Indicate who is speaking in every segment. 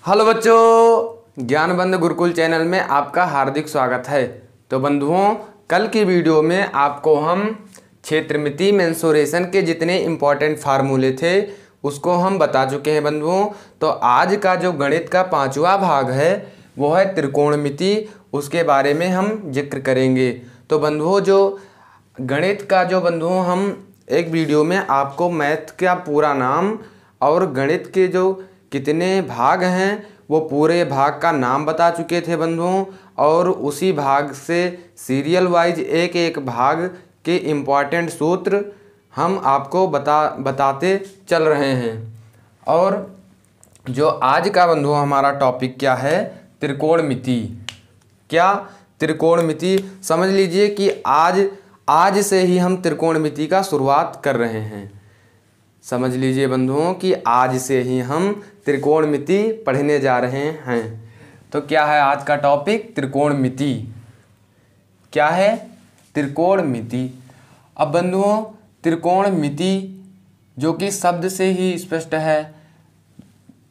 Speaker 1: Hello बच्चों, ज्ञानबंध Gurukul channel में आपका हार्दिक स्वागत है। तो बंधुओं, कल की वीडियो में आपको हम क्षेत्रमिति मेंसुरेशन के जितने इम्पॉर्टेंट फार्मूले थे उसको हम बता चुके हैं बंधुओं। तो आज का जो गणित का 5वां भाग है वो है त्रिकोणमिति, उसके बारे में हम जिक्र करेंगे। तो बंधुओं, जो गणित का जो बंधुओं हम एक वीडियो में आपको मैथ का पूरा नाम और गणित के जो कितने भाग हैं वो पूरे भाग का नाम बता चुके थे बंधुओं, और उसी भाग से सीरियल वाइज एक एक भाग के इम्पॉर्टेंट सूत्र हम आपको बताते चल रहे हैं। और जो आज का बंधुओं हमारा टॉपिक क्या है, त्रिकोणमिति। क्या त्रिकोणमिति, समझ लीजिए कि आज से ही हम त्रिकोणमिति का शुरुआत कर रहे हैं। समझ लीजिए बंधुओं कि आज से ही हम त्रिकोणमिति पढ़ने जा रहे हैं। तो क्या है आज का टॉपिक, त्रिकोणमिति। क्या है, त्रिकोणमिति। अब बंधुओं, त्रिकोणमिति जो कि शब्द से ही स्पष्ट है,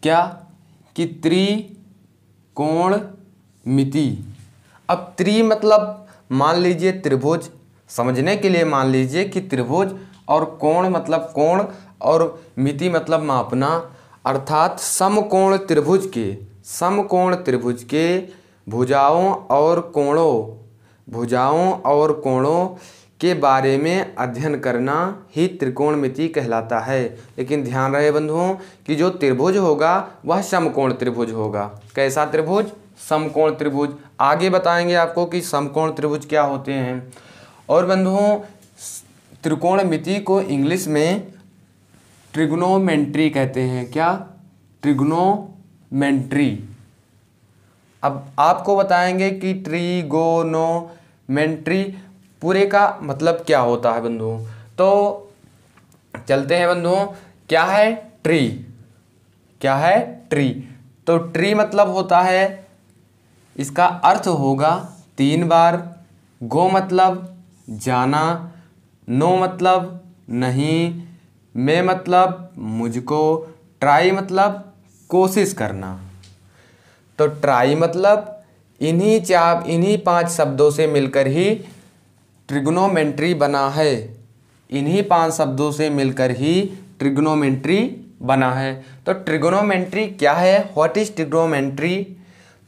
Speaker 1: क्या कि त्रिकोणमिति। अब त्रि मतलब मान लीजिए त्रिभुज, समझने के लिए मान लीजिए कि त्रिभुज, और कोण मतलब कोण, और मिति मतलब मापना, अर्थात समकोण त्रिभुज के भुजाओं और कोणों के बारे में अध्ययन करना ही त्रिकोणमिति कहलाता है। लेकिन ध्यान रहे बंधुओं कि जो त्रिभुज होगा वह समकोण त्रिभुज होगा। कैसा त्रिभुज? समकोण त्रिभुज। आगे बताएंगे आपको कि समकोण त्रिभुज क्या होते हैं। और बंधुओं, त्रिकोणमिति को इंग्लिश में ट्रिग्नोमेट्री कहते हैं। क्या? ट्रिग्नोमेट्री। अब आपको बताएंगे कि ट्रिगोनोमेट्री पूरे का मतलब क्या होता है बंधुओं। तो चलते हैं बंधुओं, क्या है ट्री। क्या है ट्री? तो ट्री मतलब होता है, इसका अर्थ होगा 3 बार। गो मतलब जाना, नो मतलब नहीं, मैं मतलब मुझको, ट्राई मतलब कोशिश करना। तो ट्राई मतलब इन्हीं 5 शब्दों से मिलकर ही ट्रिग्नोमेट्री बना है। इन्हीं 5 शब्दों से मिलकर ही ट्रिग्नोमेट्री बना है। तो ट्रिग्नोमेट्री क्या है? What is trigonometry?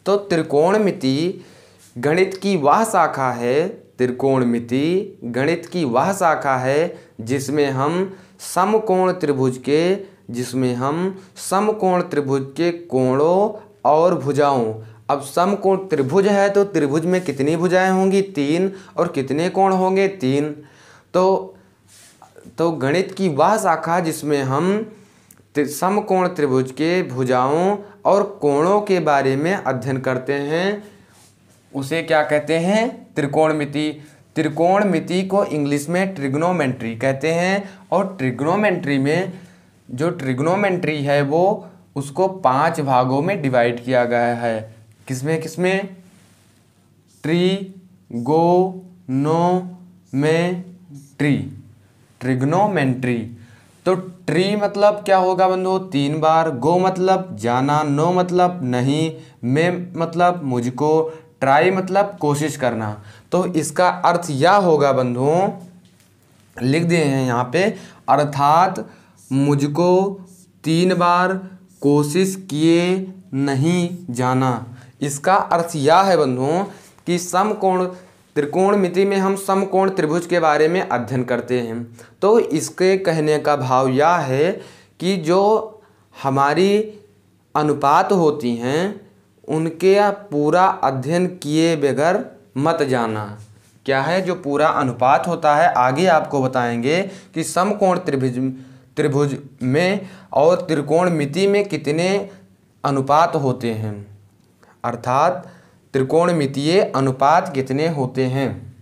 Speaker 1: तो त्रिकोणमिति गणित की वह शाखा है, त्रिकोणमिति गणित की वह शाखा है जिसमें हम समकोण त्रिभुज के कोणों और भुजाओं। अब समकोण त्रिभुज है तो त्रिभुज में कितनी भुजाएं होंगी? 3। और कितने कोण होंगे? 3। तो गणित की वह शाखा जिसमें हम समकोण त्रिभुज के भुजाओं और कोणों के बारे में अध्ययन करते हैं उसे क्या कहते हैं? त्रिकोणमिति। त्रिकोणमिति को इंग्लिश में ट्रिग्नोमेट्री कहते हैं। और ट्रिग्नोमेट्री में जो ट्रिग्नोमेट्री है वो उसको 5 भागों में डिवाइड किया गया है। किसमें? ट्रिग्नोमेट्री। तो ट्री मतलब क्या होगा बंधुओं? 3 बार। गो मतलब जाना, नो मतलब नहीं, मैं मतलब मुझको, ट्राई मतलब कोशिश करना। तो इसका अर्थ यह होगा बंधुओं, लिख दिए हैं यहाँ पे, अर्थात मुझको 3 बार कोशिश किए नहीं जाना। इसका अर्थ यह है बंधुओं कि त्रिकोणमिति में हम समकोण त्रिभुज के बारे में अध्ययन करते हैं। तो इसके कहने का भाव यह है कि जो हमारी अनुपात होती हैं उनके त्पूरा अध्ययन किए बगैर मत जाना। क्या है? जो पूरा अनुपात होता है, आगे आपको बताएंगे कि समकोण त्रिभुज में और त्रिकोणमिति में कितने अनुपात होते हैं, अर्थात त्रिकोणमितीय अनुपात कितने होते हैं।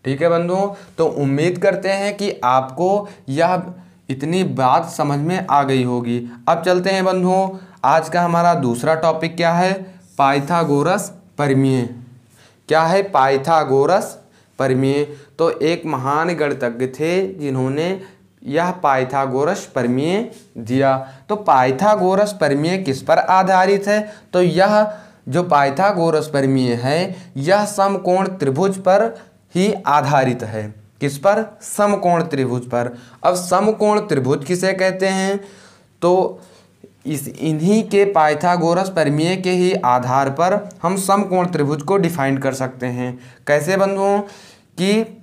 Speaker 1: ठीक है बंधुओं, तो उम्मीद करते हैं कि आपको यह इतनी बात समझ में आ गई होगी। अब चलते हैं बंधुओं, आज का हमारा दूसरा टॉपिक क्या है? पाइथागोरस प्रमेय। क्या है? पाइथागोरस प्रमेय। तो एक महान गणितज्ञ थे जिन्होंने यह पाइथागोरस प्रमेय दिया। तो पाइथागोरस प्रमेय किस पर आधारित है? तो यह जो पाइथागोरस प्रमेय है यह समकोण त्रिभुज पर ही आधारित है। किस पर? समकोण त्रिभुज पर। अब समकोण त्रिभुज किसे कहते हैं? तो इन्हीं के पाइथागोरस प्रमेय के ही आधार पर हम समकोण त्रिभुज को डिफाइन कर सकते हैं। कैसे बंधुओं? कि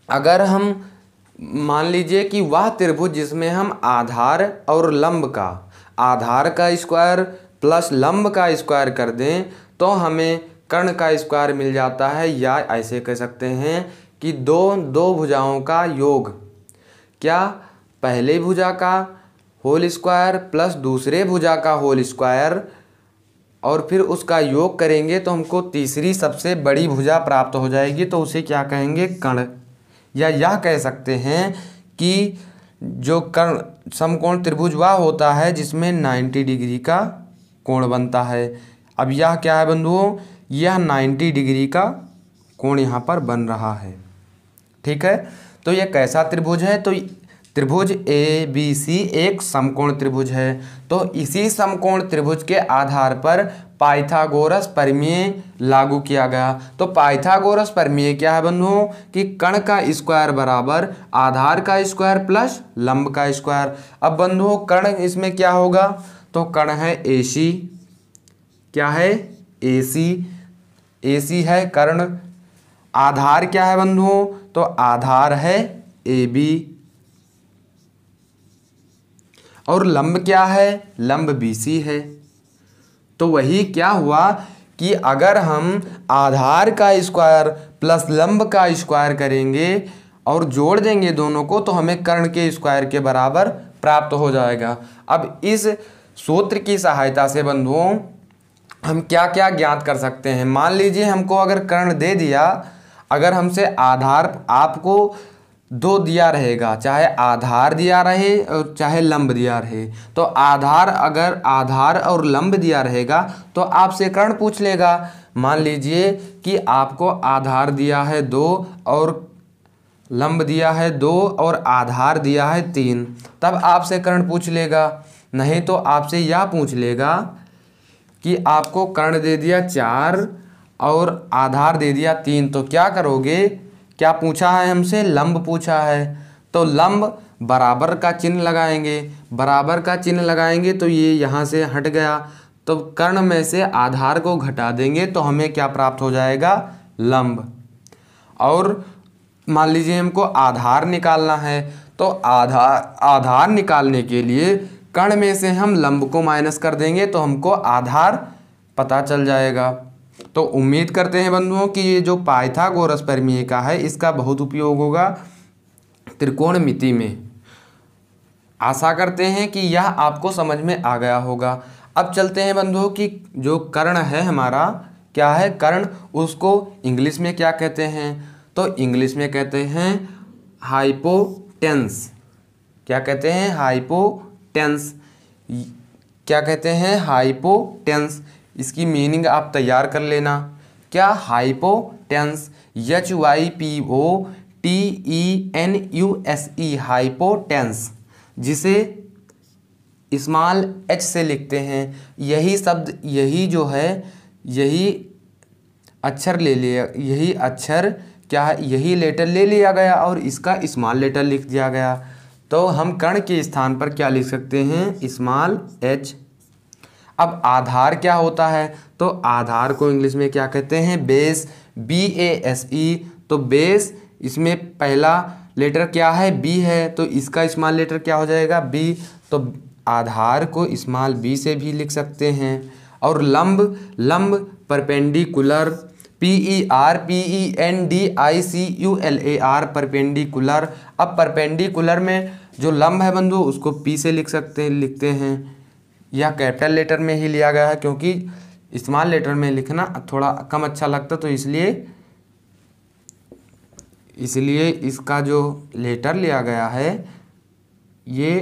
Speaker 1: अगर हम मान लीजिए कि वह त्रिभुज जिसमें हम आधार और लंब का, आधार का स्क्वायर प्लस लंब का स्क्वायर कर दें तो हमें कर्ण का स्क्वायर मिल जाता है, या ऐसे कह सकते हैं कि दो भुजाओं का योग, क्या पहले भुजा का होल स्क्वायर प्लस दूसरे भुजा का होल स्क्वायर, और फिर उसका योग करेंगे तो हमको तीसरी सबसे बड़ी भुजा प्राप्त हो जाएगी, तो उसे क्या कहेंगे? कर्ण। या यह कह सकते हैं कि जो कर्ण समकोण त्रिभुज वह होता है जिसमें 90 डिग्री का कोण बनता है। अब यह क्या है बंधुओं? यह 90 डिग्री का कोण यहाँ पर बन रहा है। ठीक है, तो यह कैसा त्रिभुज है? तो त्रिभुज ABC एक समकोण त्रिभुज है। तो इसी समकोण त्रिभुज के आधार पर पाइथागोरस प्रमेय लागू किया गया। तो पाइथागोरस प्रमेय क्या है बंधुओं? कि कर्ण का स्क्वायर बराबर आधार का स्क्वायर प्लस लंब का स्क्वायर। अब बंधुओं कर्ण इसमें क्या होगा? तो कर्ण है AC। क्या है? AC है कर्ण। आधार क्या है बंधुओं? तो आधार है AB। और लंब क्या है? लंब BC है। तो वही क्या हुआ कि अगर हम आधार का स्क्वायर प्लस लंब का स्क्वायर करेंगे और जोड़ देंगे दोनों को तो हमें कर्ण के स्क्वायर के बराबर प्राप्त हो जाएगा। अब इस सूत्र की सहायता से बंधुओं हम क्या क्या ज्ञात कर सकते हैं? मान लीजिए हमको अगर कर्ण दे दिया, अगर हमसे आधार आपको दो दिया रहेगा, चाहे आधार दिया रहे और चाहे लंब दिया रहे, तो अगर आधार और लंब दिया रहेगा तो आपसे कर्ण पूछ लेगा। मान लीजिए कि आपको आधार दिया है 2 और लंब दिया है 2 और आधार दिया है 3, तब आपसे कर्ण पूछ लेगा। नहीं तो आपसे यह पूछ लेगा कि आपको कर्ण दे दिया 4 और आधार दे दिया 3, तो क्या करोगे? क्या पूछा है हमसे? लंब पूछा है। तो लंब बराबर का चिन्ह लगाएंगे, बराबर का चिन्ह लगाएंगे तो ये यहाँ से हट गया, तो कर्ण में से आधार को घटा देंगे तो हमें क्या प्राप्त हो जाएगा? लंब। और मान लीजिए हमको आधार निकालना है, तो आधार निकालने के लिए कर्ण में से हम लंब को माइनस कर देंगे तो हमको आधार पता चल जाएगा। तो उम्मीद करते हैं बंधुओं कि ये जो पाइथागोरस प्रमेय का है इसका बहुत उपयोग होगा त्रिकोणमिति में। आशा करते हैं कि यह आपको समझ में आ गया होगा। अब चलते हैं बंधुओं कि जो कर्ण है हमारा, क्या है कर्ण, उसको इंग्लिश में क्या कहते हैं? तो इंग्लिश में कहते हैं हाइपोटेन्स। क्या कहते हैं? हाइपोटेन्स। क्या कहते हैं? हाइपोटेन्स। इसकी मीनिंग आप तैयार कर लेना। क्या? हाइपोटेन्स, HYPOTENUSE, हाइपोटेन्स, जिसे स्मॉल h से लिखते हैं। यही शब्द, यही जो है, यही अक्षर ले लिया, यही अक्षर क्या है, यही लेटर ले लिया गया और इसका स्मॉल लेटर लिख दिया गया। तो हम कर्ण के स्थान पर क्या लिख सकते हैं? Small h। अब आधार क्या होता है? तो आधार को इंग्लिश में क्या कहते हैं? Base, BASE। तो बेस, इसमें पहला लेटर क्या है? B है, तो इसका स्मॉल लेटर क्या हो जाएगा? B। तो आधार को स्मॉल b से भी लिख सकते हैं। और लंब परपेंडिकुलर, PERPENDICULAR, परपेंडिकुलर। अब परपेंडिकुलर में जो लंब है बंधु उसको P से लिखते हैं। यह कैपिटल लेटर में ही लिया गया है क्योंकि स्मॉल लेटर में लिखना थोड़ा कम अच्छा लगता, तो इसलिए इसका जो लेटर लिया गया है ये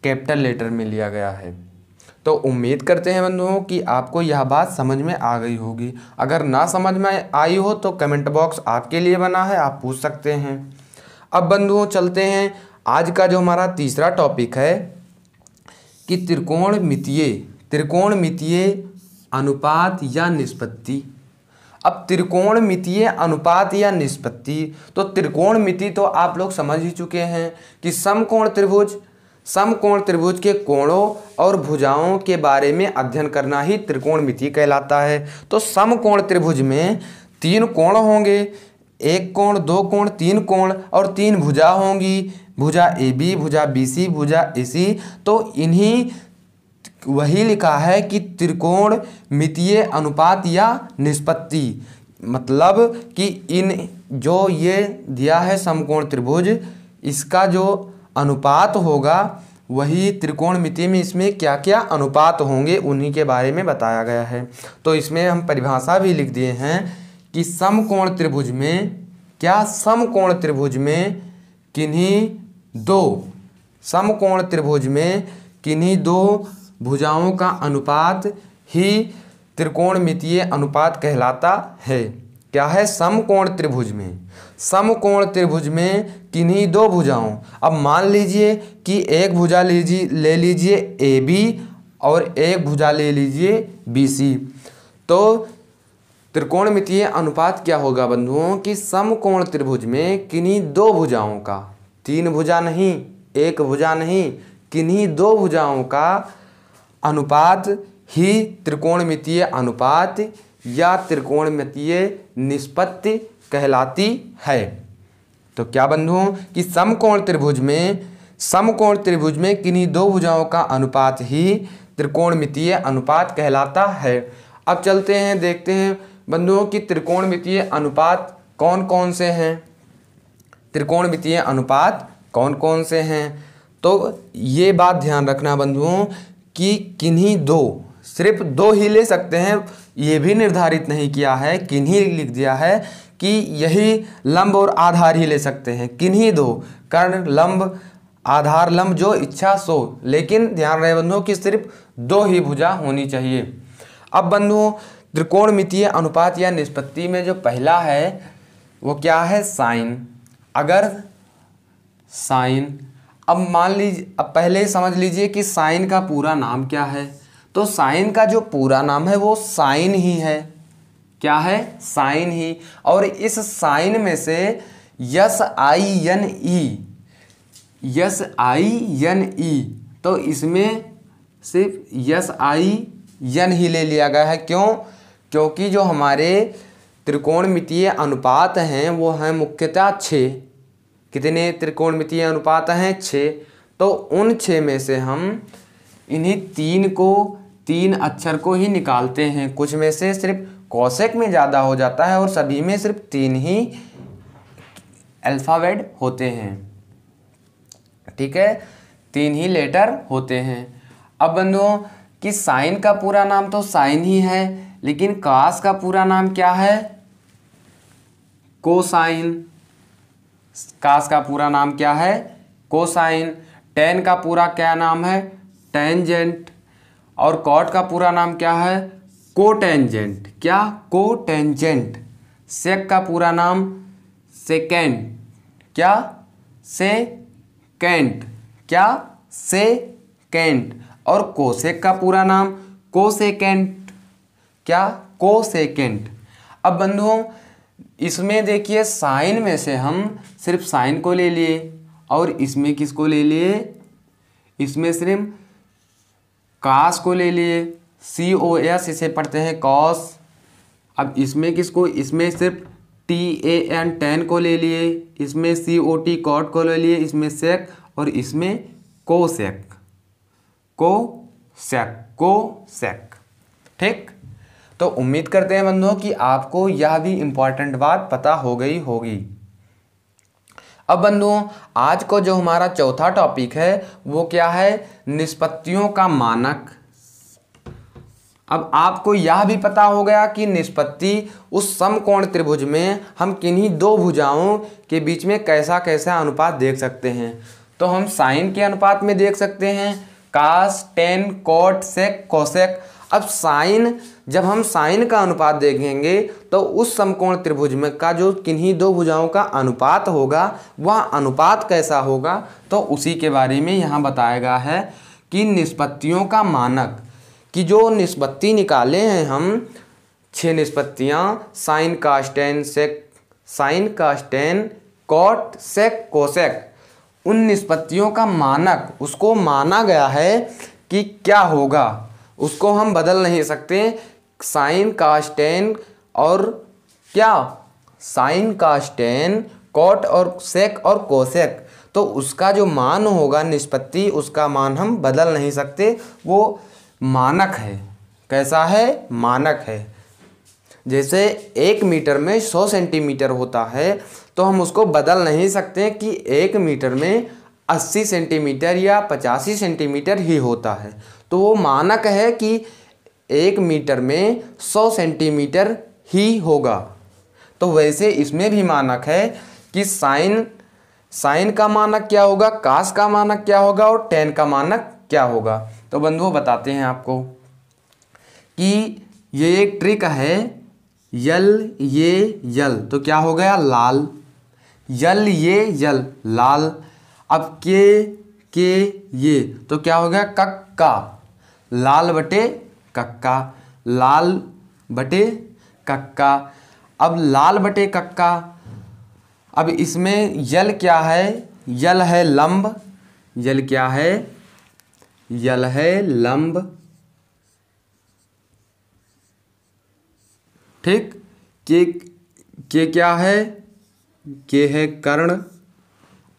Speaker 1: कैपिटल लेटर में लिया गया है। तो उम्मीद करते हैं बंधुओं कि आपको यह बात समझ में आ गई होगी। अगर ना समझ में आई हो तो कमेंट बॉक्स आपके लिए बना है, आप पूछ सकते हैं। अब बंधुओं चलते हैं, आज का जो हमारा तीसरा टॉपिक है कि त्रिकोणमितीय अनुपात या निष्पत्ति। अब त्रिकोणमितीय अनुपात या निष्पत्ति, तो त्रिकोणमिति तो आप लोग समझ ही चुके हैं कि समकोण त्रिभुज के कोणों और भुजाओं के बारे में अध्ययन करना ही त्रिकोणमिति कहलाता है। तो समकोण त्रिभुज में 3 कोण होंगे, 1 कोण, 2 कोण, 3 कोण और 3 भुजा होंगी, भुजा AB, भुजा BC, भुजा AC। तो इन्हीं वही लिखा है कि त्रिकोणमितीय अनुपात या निष्पत्ति, मतलब कि इन जो ये दिया है समकोण त्रिभुज, इसका जो अनुपात होगा वही त्रिकोणमिति में इसमें क्या क्या अनुपात होंगे उन्हीं के बारे में बताया गया है। तो इसमें हम परिभाषा भी लिख दिए हैं कि समकोण त्रिभुज में किन्हीं दो भुजाओं का अनुपात ही त्रिकोणमितीय अनुपात कहलाता है। क्या है? समकोण त्रिभुज में किन्हीं दो भुजाओं, अब मान लीजिए कि एक भुजा ले लीजिए AB और एक भुजा ले लीजिए BC। तो त्रिकोणमितीय अनुपात क्या होगा बंधुओं कि समकोण त्रिभुज में किन्हीं दो भुजाओं का, 3 भुजा नहीं, 1 भुजा नहीं, किन्हीं दो भुजाओं का अनुपात ही त्रिकोणमितीय अनुपात या त्रिकोणमितीय निष्पत्ति कहलाती है। तो क्या बंधुओं कि समकोण त्रिभुज में किन्हीं दो भुजाओं का अनुपात ही त्रिकोणमितीय अनुपात कहलाता है। अब चलते हैं, देखते हैं बंधुओं कि त्रिकोणमितीय अनुपात कौन कौन से हैं। तो ये बात ध्यान रखना बंधुओं कि किन्हीं दो, सिर्फ 2 ही ले सकते हैं, ये भी निर्धारित नहीं किया है, किन्हीं लिख दिया है कि यही लंब और आधार ही ले सकते हैं, किन्हीं दो, कर्ण लंब, आधार लंब, जो इच्छा सो, लेकिन ध्यान रहे बंधुओं कि सिर्फ 2 ही भुजा होनी चाहिए। अब बंधुओं त्रिकोणमितीय अनुपात या निष्पत्ति में जो पहला है वो क्या है? साइन। अगर साइन, अब मान लीजिए, अब पहले समझ लीजिए कि साइन का पूरा नाम क्या है। तो साइन का जो पूरा नाम है वो साइन ही है। क्या है? साइन ही। और इस साइन में से SINE, तो इसमें सिर्फ SIN ही ले लिया गया है। क्यों? क्योंकि जो हमारे त्रिकोणमितीय अनुपात हैं वो हैं मुख्यतः 6। कितने त्रिकोणमितीय अनुपात हैं? 6। तो उन 6 में से हम इन्हीं 3 अक्षर को ही निकालते हैं। कुछ में से सिर्फ कोसेक में ज़्यादा हो जाता है और सभी में सिर्फ 3 ही अल्फ़ाबेट होते हैं। ठीक है, 3 ही लेटर होते हैं। अब बंधुओं कि साइन का पूरा नाम तो साइन ही है, लेकिन कास का पूरा नाम क्या है? कोसाइन। कास का पूरा नाम क्या है? कोसाइन। टेन का पूरा क्या नाम है? टेंजेंट। और कॉट का पूरा नाम क्या है? कोटेंजेंट। क्या? कोटेंजेंट। सेक का पूरा नाम सेकेंड। क्या? सेकेंड। क्या? सेकेंड। और कोसेक का पूरा नाम कोसेकेंट। क्या? कोसेकेंट। अब बंधुओं इसमें देखिए साइन में से हम सिर्फ साइन को ले लिए और इसमें किसको ले लिए? इसमें सिर्फ कास को ले लिए, COS इसे पढ़ते हैं कॉस। अब इसमें किसको? इसमें सिर्फ TAN टेन को ले लिए, इसमें COT कॉट को ले लिए, इसमें सेक और इसमें कोसेक। ठीक। तो उम्मीद करते हैं बंधुओं कि आपको यह भी इम्पॉर्टेंट बात पता हो गई होगी। अब बंधुओं आज को जो हमारा चौथा टॉपिक है वो क्या है? निष्पत्तियों का मानक। अब आपको यह भी पता हो गया कि निष्पत्ति उस समकोण त्रिभुज में हम किन्हीं दो भुजाओं के बीच में कैसा कैसा अनुपात देख सकते हैं। तो हम साइन के अनुपात में देख सकते हैं कास, टेन, कॉट, सेक, कोसेक। अब साइन, जब हम साइन का अनुपात देखेंगे तो उस समकोण त्रिभुज में का जो किन्हीं दो भुजाओं का अनुपात होगा वह अनुपात कैसा होगा, तो उसी के बारे में यहाँ बताया गया है कि निष्पत्तियों का मानक की जो निष्पत्ति निकाले हैं हम 6 निष्पत्तियाँ, साइन कास टेन सेक, साइन कास टेन कॉट सेक कोसेक, उन निष्पत्तियों का मानक उसको माना गया है कि क्या होगा, उसको हम बदल नहीं सकते। साइन कास टेन और क्या, साइन कास टेन कॉट और सेक और कोसेक, तो उसका जो मान होगा निष्पत्ति, उसका मान हम बदल नहीं सकते, वो मानक है। कैसा है? मानक है। जैसे 1 मीटर में 100 सेंटीमीटर होता है तो हम उसको बदल नहीं सकते कि 1 मीटर में 80 सेंटीमीटर या 85 सेंटीमीटर ही होता है, तो वो मानक है कि 1 मीटर में 100 सेंटीमीटर ही होगा। तो वैसे इसमें भी मानक है कि साइन का मानक क्या होगा, कास का मानक क्या होगा और टेन का मानक क्या होगा। तो बंधुओं बताते हैं आपको कि ये एक ट्रिक है, यल ये यल, तो क्या हो गया लाल, यल ये यल लाल। अब के ये, तो क्या हो गया कक्का, लाल बटे कक्का, लाल बटे कक्का। अब लाल बटे कक्का, अब इसमें यल क्या है, यल है लंब, यल क्या है, यल है लंब, ठीक। के क्या है, के है कर्ण,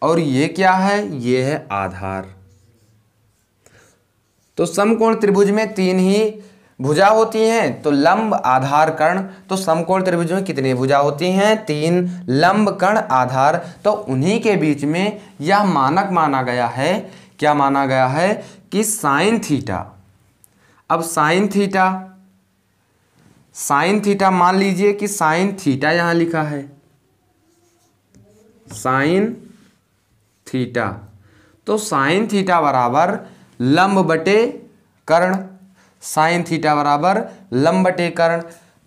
Speaker 1: और ये क्या है, ये है आधार। तो समकोण त्रिभुज में 3 ही भुजा होती हैं, तो लंब आधार कर्ण। तो समकोण त्रिभुज में कितनी भुजा होती हैं, 3, लंब कर्ण आधार। तो उन्हीं के बीच में यह मानक माना गया है, क्या माना गया है कि साइन थीटा। अब साइन थीटा मान लीजिए कि साइन थीटा यहां लिखा है, साइन थीटा, तो साइन थीटा बराबर लंब बटे कर्ण, साइन थीटा बराबर लंब बटे कर्ण,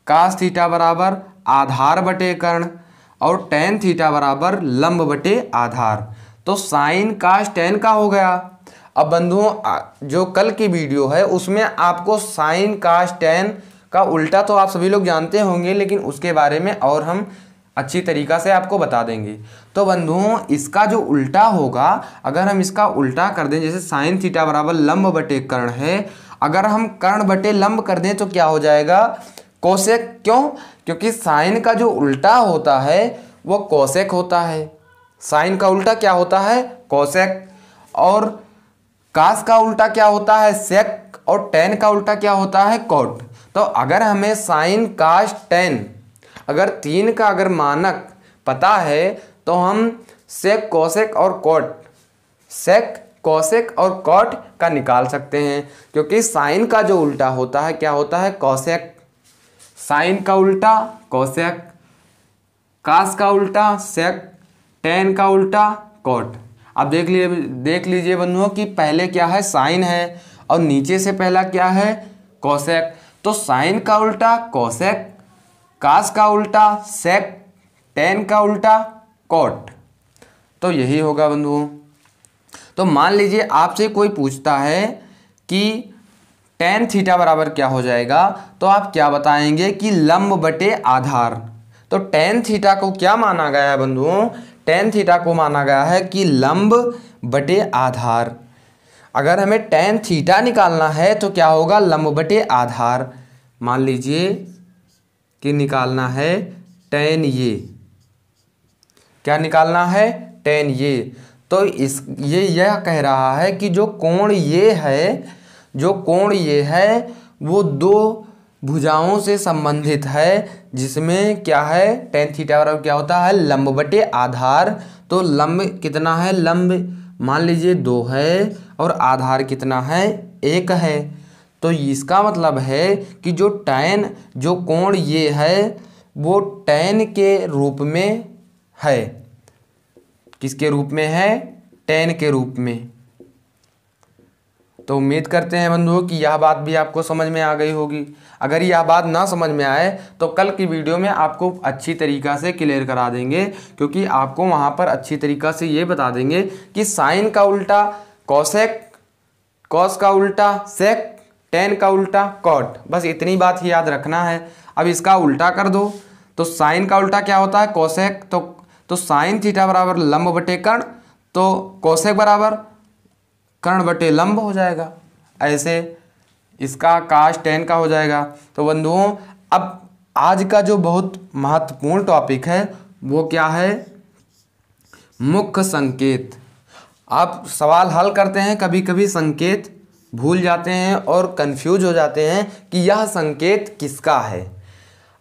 Speaker 1: कास थीटा बराबर आधार बटे कर्ण, और टेन थीटा बराबर लंब बटे आधार। तो साइन कास टेन का हो गया। अब बंधुओं जो कल की वीडियो है उसमें आपको साइन कास टेन का उल्टा तो आप सभी लोग जानते होंगे, लेकिन उसके बारे में और हम अच्छी तरीक़ा से आपको बता देंगे। तो बंधुओं इसका जो उल्टा होगा, अगर हम इसका उल्टा कर दें, जैसे साइन थीटा बराबर लंब बटे कर्ण है, अगर हम कर्ण बटे लंब कर दें तो क्या हो जाएगा, कोसेक। क्यों? क्योंकि साइन का जो उल्टा होता है वो कोसेक होता है। साइन का उल्टा क्या होता है, कोसेक। और कास का उल्टा क्या होता है, सेक। और टेन का उल्टा क्या होता है, कोट। तो अगर हमें साइन कास टेन, अगर 3 का अगर मानक पता है तो हम सेक कोसेक और कोट, सेक कोसेक और कोट का निकाल सकते हैं, क्योंकि साइन का जो उल्टा होता है क्या होता है, कोसेक। साइन का उल्टा कोसेक, कास का उल्टा सेक, टेन का उल्टा कोट। अब देख लीजिए बंधुओं कि पहले क्या है, साइन है, और नीचे से पहला क्या है, कोसेक। तो साइन का उल्टा कोसेक, कास का उल्टा सेक, टेन का उल्टा कोट। तो यही होगा बंधुओं। तो मान लीजिए आपसे कोई पूछता है कि टेन थीटा बराबर क्या हो जाएगा, तो आप क्या बताएंगे कि लंब बटे आधार। तो टेन थीटा को क्या माना गया है बंधुओं, टेन थीटा को माना गया है कि लंब बटे आधार। अगर हमें टेन थीटा निकालना है तो क्या होगा, लंब बटे आधार। मान लीजिए कि निकालना है टेन ये, क्या निकालना है, टेन ये। तो यह कह रहा है कि जो कोण ये है वो 2 भुजाओं से संबंधित है, जिसमें क्या है, टेन थीटा बराबर क्या होता है, लंब बटे आधार। तो लंब कितना है, लंब मान लीजिए 2 है और आधार कितना है, 1 है। तो इसका मतलब है कि जो कोण ये है वो टेन के रूप में है। किसके रूप में है, टेन के रूप में। तो उम्मीद करते हैं बंधुओं कि यह बात भी आपको समझ में आ गई होगी। अगर यह बात ना समझ में आए तो कल की वीडियो में आपको अच्छी तरीक़ा से क्लियर करा देंगे, क्योंकि आपको वहाँ पर अच्छी तरीक़ा से ये बता देंगे कि साइन का उल्टा कोसेक, कॉस का उल्टा सेक, टेन का उल्टा कॉट। बस इतनी बात ही याद रखना है। अब इसका उल्टा कर दो तो साइन का उल्टा क्या होता है कोसेक, तो साइन थीटा बराबर लंब बटे कर्ण, तो कोसेक बराबर कर्ण बटे लंब हो जाएगा। ऐसे इसका काश टेन का हो जाएगा। तो बंधुओं अब आज का जो बहुत महत्वपूर्ण टॉपिक है वो क्या है, मुख्य संकेत। आप सवाल हल करते हैं, कभी कभी संकेत भूल जाते हैं और कंफ्यूज हो जाते हैं कि यह संकेत किसका है।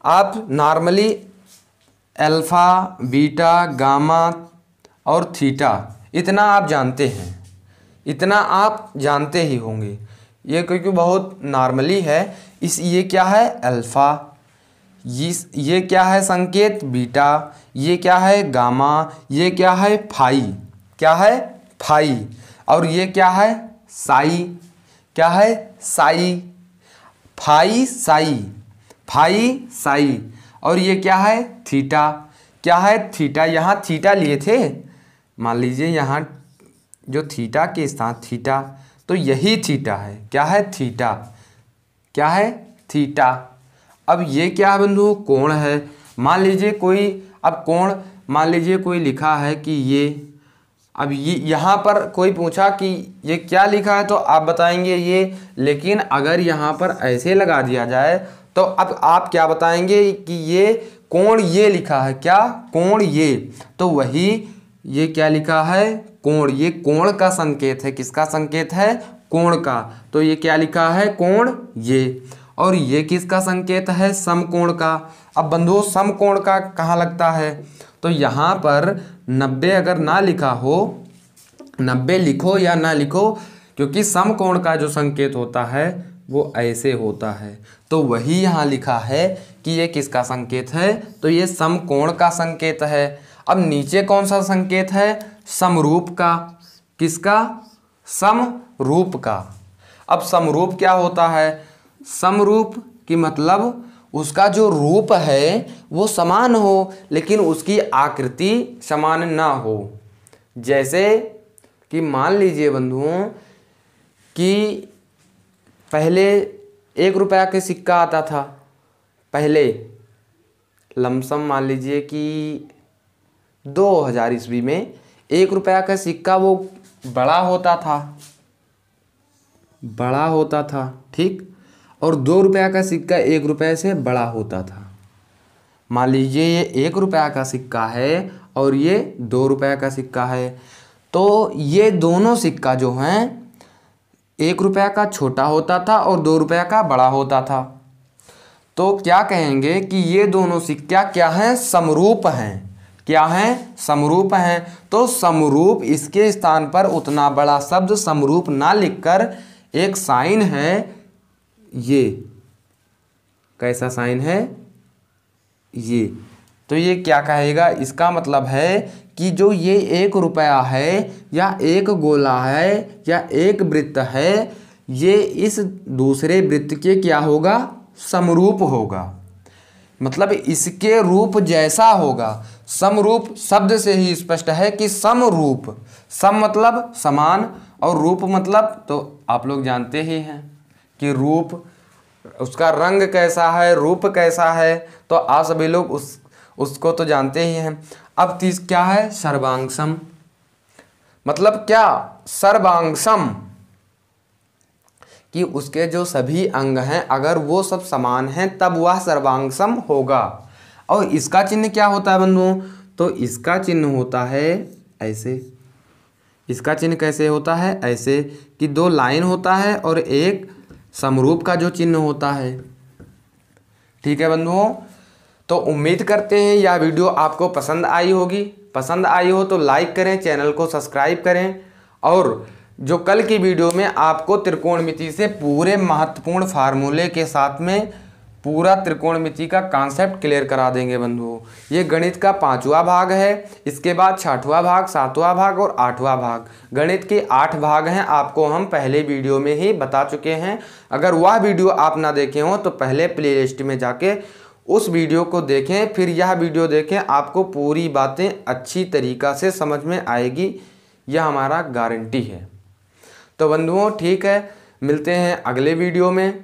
Speaker 1: आप नॉर्मली अल्फ़ा, बीटा, गामा और थीटा इतना आप जानते हैं, इतना आप जानते ही होंगे, ये क्योंकि बहुत नॉर्मली है। ये क्या है अल्फ़ा, ये क्या है संकेत बीटा, ये क्या है गामा, ये क्या है फाई, क्या है फाई, और ये क्या है साई, क्या है साई, फाई साई, फाई साई, और ये क्या है थीटा, क्या है थीटा। यहाँ थीटा लिए थे, मान लीजिए यहाँ जो थीटा के स्थान थीटा, तो यही थीटा है, क्या है थीटा, क्या है थीटा। अब ये क्या है बंधु, कोण है। मान लीजिए कोई, अब कोण मान लीजिए कोई लिखा है कि ये, अब ये यहाँ पर कोई पूछा कि ये क्या लिखा है तो आप बताएंगे ये, लेकिन अगर यहाँ पर ऐसे लगा दिया जाए तो अब आप क्या बताएंगे कि ये कोण ये लिखा है, क्या कोण ये, तो वही ये क्या लिखा है कोण, ये कोण का संकेत है। किसका संकेत है, कोण का। तो ये क्या लिखा है कोण ये, और ये किसका संकेत है समकोण का। अब बंधुओं समकोण का कहाँ लगता है, तो यहाँ पर 90 अगर ना लिखा हो, 90 लिखो या ना लिखो, क्योंकि समकोण का जो संकेत होता है वो ऐसे होता है। तो वही यहाँ लिखा है कि ये किसका संकेत है, तो ये समकोण का संकेत है। अब नीचे कौन सा संकेत है, समरूप का। किसका, समरूप का। अब समरूप क्या होता है, समरूप की मतलब उसका जो रूप है वो समान हो, लेकिन उसकी आकृति समान ना हो। जैसे कि मान लीजिए बंधुओं कि पहले 1 रुपया के सिक्का आता था, पहले लमसम मान लीजिए कि 2000 ईस्वी में 1 रुपया का सिक्का वो बड़ा होता था, बड़ा होता था, ठीक, और 2 रुपया का सिक्का 1 रुपये से बड़ा होता था। मान लीजिए ये 1 रुपया का सिक्का है और ये 2 रुपया का सिक्का है, तो ये दोनों सिक्का जो हैं 1 रुपया का छोटा होता था और 2 रुपया का बड़ा होता था। तो क्या कहेंगे कि ये दोनों सिक्का क्या हैं, समरूप हैं। क्या हैं, समरूप हैं। तो समरूप, इसके स्थान पर उतना बड़ा शब्द समरूप ना लिखकर एक साइन है, ये कैसा साइन है ये, तो ये क्या कहेगा, इसका मतलब है कि जो ये 1 रुपया है या एक गोला है या एक वृत्त है, ये इस दूसरे वृत्त के क्या होगा, समरूप होगा। मतलब इसके रूप जैसा होगा। समरूप शब्द से ही स्पष्ट है कि समरूप, सम मतलब समान और रूप मतलब तो आप लोग जानते ही हैं कि रूप, उसका रंग कैसा है, रूप कैसा है, तो आप सभी लोग उसको तो जानते ही हैं। अब तीस क्या है, सर्वांगसम। मतलब क्या, सर्वांगसम कि उसके जो सभी अंग हैं अगर वो सब समान हैं तब वह सर्वांगसम होगा। और इसका चिन्ह क्या होता है बंधुओं, तो इसका चिन्ह होता है ऐसे। इसका चिन्ह कैसे होता है, ऐसे कि 2 लाइन होता है और एक समरूप का जो चिन्ह होता है। ठीक है बंधुओं, तो उम्मीद करते हैं यह वीडियो आपको पसंद आई होगी। पसंद आई हो तो लाइक करें, चैनल को सब्सक्राइब करें, और जो कल की वीडियो में आपको त्रिकोणमिति से पूरे महत्वपूर्ण फार्मूले के साथ में पूरा त्रिकोणमिति का कॉन्सेप्ट क्लियर करा देंगे बंधुओं। ये गणित का 5वां भाग है। इसके बाद 6वां भाग, 7वां भाग और 8वां भाग। गणित के 8 भाग हैं, आपको हम पहले वीडियो में ही बता चुके हैं। अगर वह वीडियो आप ना देखे हो तो पहले प्लेलिस्ट में जाके उस वीडियो को देखें, फिर यह वीडियो देखें, आपको पूरी बातें अच्छी तरीक़ा से समझ में आएगी, यह हमारा गारंटी है। तो बंधुओं ठीक है, मिलते हैं अगले वीडियो में।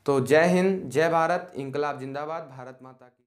Speaker 1: तो जय हिंद, जय भारत, इंकलाब जिंदाबाद, भारत माता की।